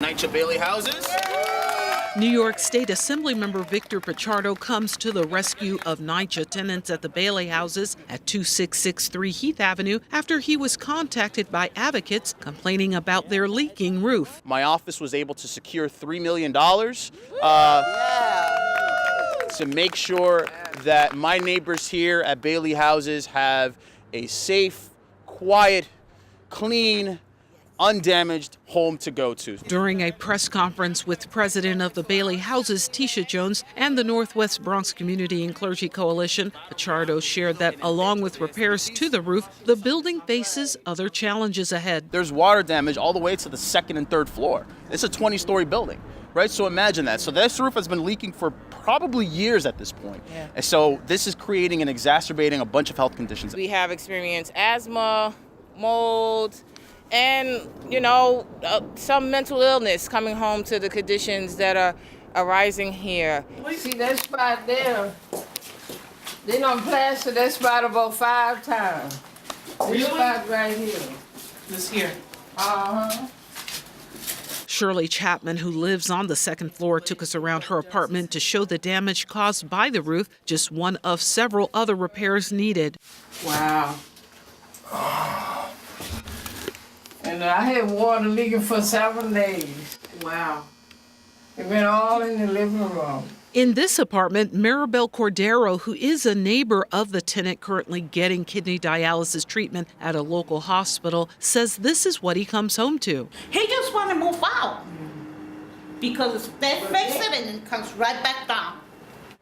NYCHA Bailey Houses. New York State Assemblymember Victor Pichardo comes to the rescue of NYCHA tenants at the Bailey Houses at 2663 Heath Avenue after he was contacted by advocates complaining about their leaking roof. My office was able to secure $3 million to make sure that my neighbors here at Bailey Houses have a safe, quiet, clean, undamaged home to go to. During a press conference with President of the Bailey Houses, Tisha Jones, and the Northwest Bronx Community and Clergy Coalition, Pichardo shared that along with repairs to the roof, the building faces other challenges ahead. There's water damage all the way to the second and third floor. It's a 20-story building, right? So imagine that. So this roof has been leaking for probably years at this point. Yeah. And so this is creating and exacerbating a bunch of health conditions. We have experienced asthma, mold, and, some mental illness coming home to the conditions that are arising here. See that spot there? They done plastered that spot about 5 times. This spot right here. This here. Uh-huh. Shirley Chapman, who lives on the second floor, took us around her apartment to show the damage caused by the roof, just one of several other repairs needed. Wow. And I had water leaking for 7 days. Wow. It went all in the living room. In this apartment, Maribel Cordero, who is a neighbor of the tenant currently getting kidney dialysis treatment at a local hospital, says this is what he comes home to. He just want to move out because they fix it and it comes right back down.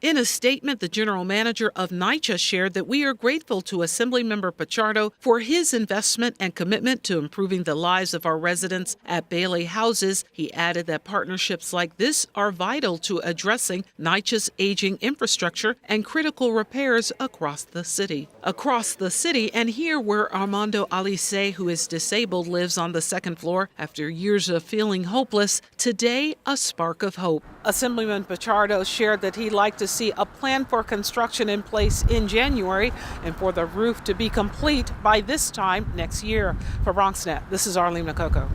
In a statement, the general manager of NYCHA shared that we are grateful to Assemblymember Pichardo for his investment and commitment to improving the lives of our residents at Bailey Houses. He added that partnerships like this are vital to addressing NYCHA's aging infrastructure and critical repairs across the city. And here where Armando Alice, who is disabled, lives on the second floor after years of feeling hopeless, today a spark of hope. Assemblyman Pichardo shared that he'd like to see a plan for construction in place in January and for the roof to be complete by this time next year. For BronxNet, this is Arlene McCoco.